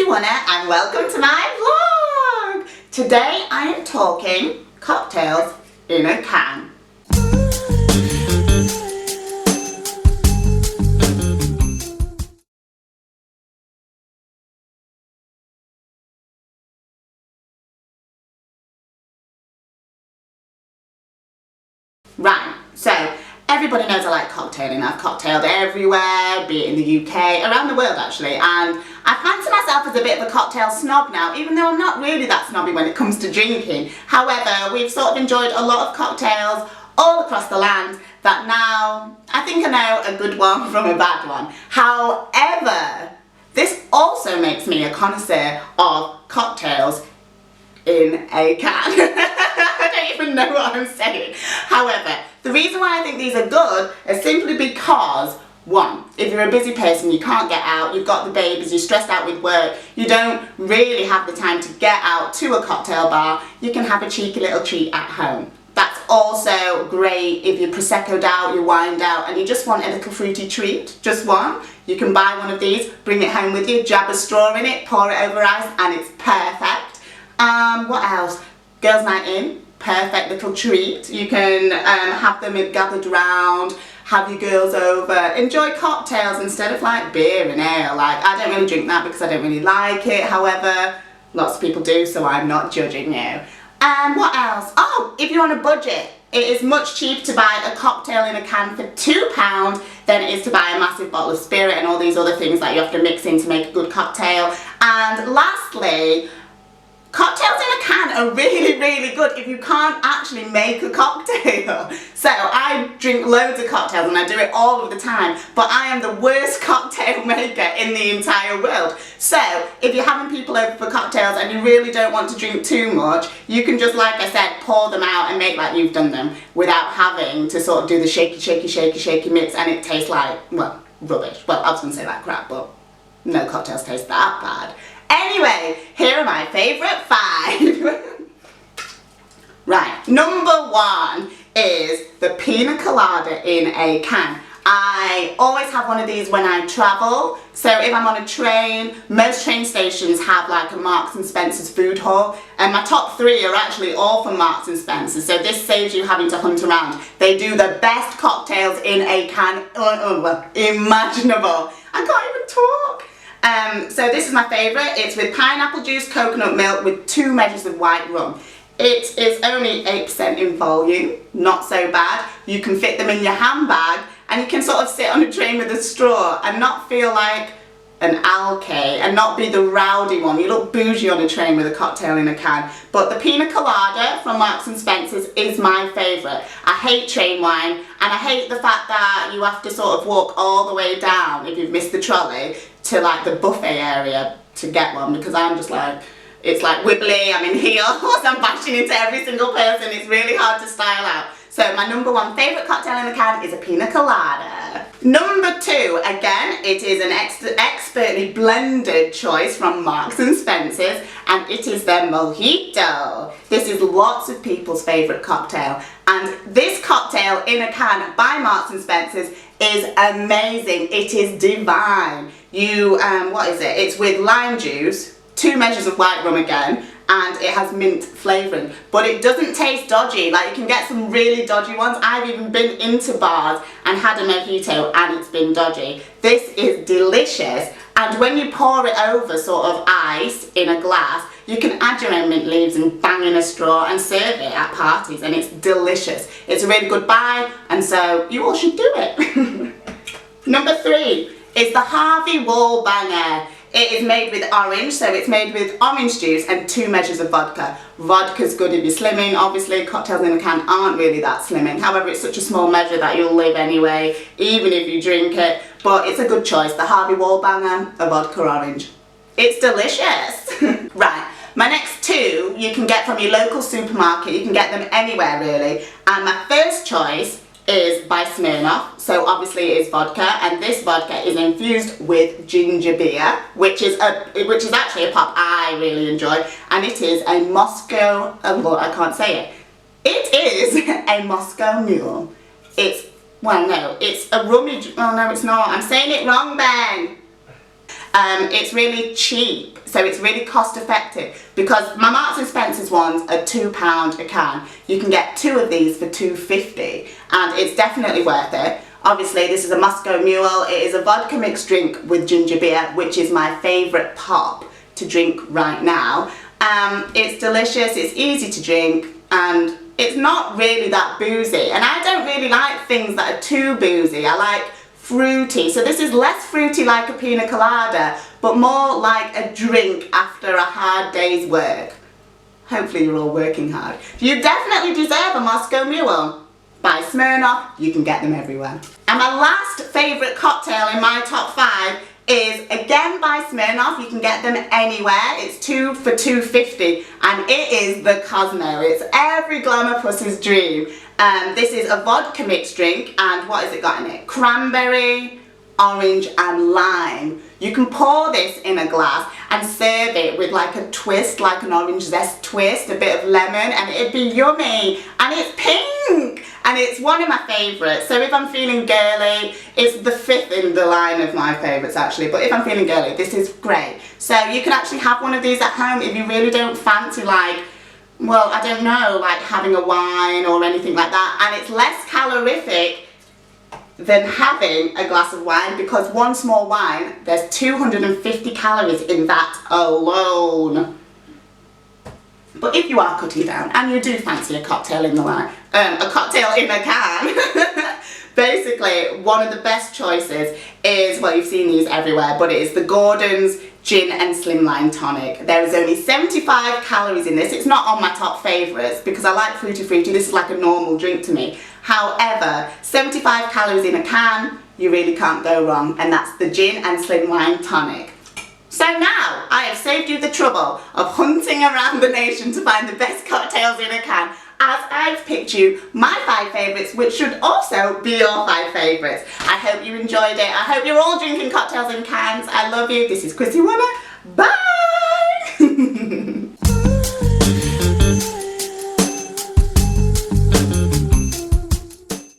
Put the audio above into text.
Wunna and welcome to my vlog! Today I am talking cocktails in a can. Right, so everybody knows I like cocktailing. I've cocktailed everywhere, be it in the UK, around the world actually, and I fancy myself as a bit of a cocktail snob now, even though I'm not really that snobby when it comes to drinking. However, we've sort of enjoyed a lot of cocktails all across the land that now I think I know a good one from a bad one. However, this also makes me a connoisseur of cocktails in a can. I don't even know what I'm saying. However, the reason why I think these are good is simply because, one, if you're a busy person, you can't get out, you've got the babies, you're stressed out with work, you don't really have the time to get out to a cocktail bar, you can have a cheeky little treat at home. That's also great if you're Prosecco'd out, you're wined out, and you just want a little fruity treat, just one. You can buy one of these, bring it home with you, jab a straw in it, pour it over ice, and it's perfect. What else? Girls' night in, perfect little treat. You can have them gathered round, have your girls over, enjoy cocktails instead of like beer and ale. Like, I don't really drink that because I don't really like it. However, lots of people do, so I'm not judging you. What else? Oh, if you're on a budget, it is much cheaper to buy a cocktail in a can for £2 than it is to buy a massive bottle of spirit and all these other things that you have to mix in to make a good cocktail. And lastly, cocktails in a can are really, really good if you can't actually make a cocktail. So I drink loads of cocktails and I do it all of the time, but I am the worst cocktail maker in the entire world. So if you're having people over for cocktails and you really don't want to drink too much, you can just, like I said, pour them out and make like you've done them without having to sort of do the shaky mix, and it tastes like, well, rubbish. Well, I was going to say like crap, but no cocktails taste that bad. Anyway, here are my favourite 5. Right, number 1 is the Pina Colada in a can. I always have one of these when I travel. So if I'm on a train, most train stations have like a Marks and Spencer's food hall, and my top 3 are actually all from Marks and Spencer's, so this saves you having to hunt around. They do the best cocktails in a can imaginable. I can't even talk. So this is my favourite. It's with pineapple juice, coconut milk with 2 measures of white rum. It is only 8% in volume, not so bad. You can fit them in your handbag and you can sort of sit on a train with a straw and not feel like an alky and not be the rowdy one. You look bougie on a train with a cocktail in a can. But the Pina Colada from Marks and Spencer's is my favourite. I hate train wine, and I hate the fact that you have to sort of walk all the way down if you've missed the trolley to like the buffet area to get one, because I'm just like, it's like wibbly, I'm in heels, I'm bashing into every single person, it's really hard to style out. So my number 1 favourite cocktail in the can is a Pina Colada. Number 2, again, it is an expertly blended choice from Marks and Spencer's, and it is the Mojito. This is lots of people's favourite cocktail, and this cocktail in a can by Marks and Spencer's is amazing. It is divine. You, what is it? It's with lime juice, 2 measures of white rum again, and it has mint flavouring, but it doesn't taste dodgy. Like, you can get some really dodgy ones. I've even been into bars and had a mojito and it's been dodgy. This is delicious, and when you pour it over sort of ice in a glass, you can add your own mint leaves and bang in a straw and serve it at parties, and it's delicious. It's a really good buy, and so you all should do it. Number 3 is the Harvey Wallbanger. It is made with orange, so it's made with orange juice and 2 measures of vodka. Vodka's good if you're slimming. Obviously, cocktails in a can aren't really that slimming. However, it's such a small measure that you'll live anyway, even if you drink it. But it's a good choice, the Harvey Wallbanger, a vodka orange. It's delicious. Right, my next 2 you can get from your local supermarket. You can get them anywhere really. And my first choice is by Smirnoff, so obviously it is vodka, and this vodka is infused with ginger beer, which is actually a pop I really enjoy, and it is a Moscow, I can't say it. It is a Moscow Mule. It's, well no, it's a rummy, oh no it's not, I'm saying it wrong, Ben. It's really cheap, so it's really cost effective, because my Marks and Spencer's ones are £2 a can. You can get 2 of these for £2.50, and it's definitely worth it. Obviously this is a Moscow Mule. It is a vodka mixed drink with ginger beer, which is my favourite pop to drink right now. It's delicious, it's easy to drink, and it's not really that boozy, and I don't really like things that are too boozy. I like fruity, so this is less fruity like a Pina Colada, but more like a drink after a hard day's work. Hopefully you're all working hard. You definitely deserve a Moscow Mule. By Smirnoff, you can get them everywhere. And my last favourite cocktail in my top 5 is again by Smirnoff. You can get them anywhere. It's 2 for £2.50, and it is the Cosmo. It's every Glamour Puss's dream. This is a vodka mixed drink, and what has it got in it? Cranberry, orange and lime. You can pour this in a glass and serve it with like a twist, like an orange zest twist, a bit of lemon, and it'd be yummy. And it's pink, and it's one of my favourites. So if I'm feeling girly, it's the 5th in the line of my favourites actually, but if I'm feeling girly, this is great. So you can actually have one of these at home if you really don't fancy, like, well, I don't know, like having a wine or anything like that. And it's less calorific than having a glass of wine, because one small wine, there's 250 calories in that alone. But if you are cutting down and you do fancy a cocktail in the line, a cocktail in a can, basically one of the best choices is, well, you've seen these everywhere, but it is the Gordon's Gin and Slimline Tonic. There is only 75 calories in this. It's not on my top favourites because I like fruity. This is like a normal drink to me. However, 75 calories in a can, you really can't go wrong, and that's the Gin and Slimline Tonic. So now I have saved you the trouble of hunting around the nation to find the best cocktails in a can, as I've picked you my 5 favourites, which should also be your 5 favourites. I hope you enjoyed it. I hope you're all drinking cocktails in cans. I love you. This is Chrissie Wunna. Bye!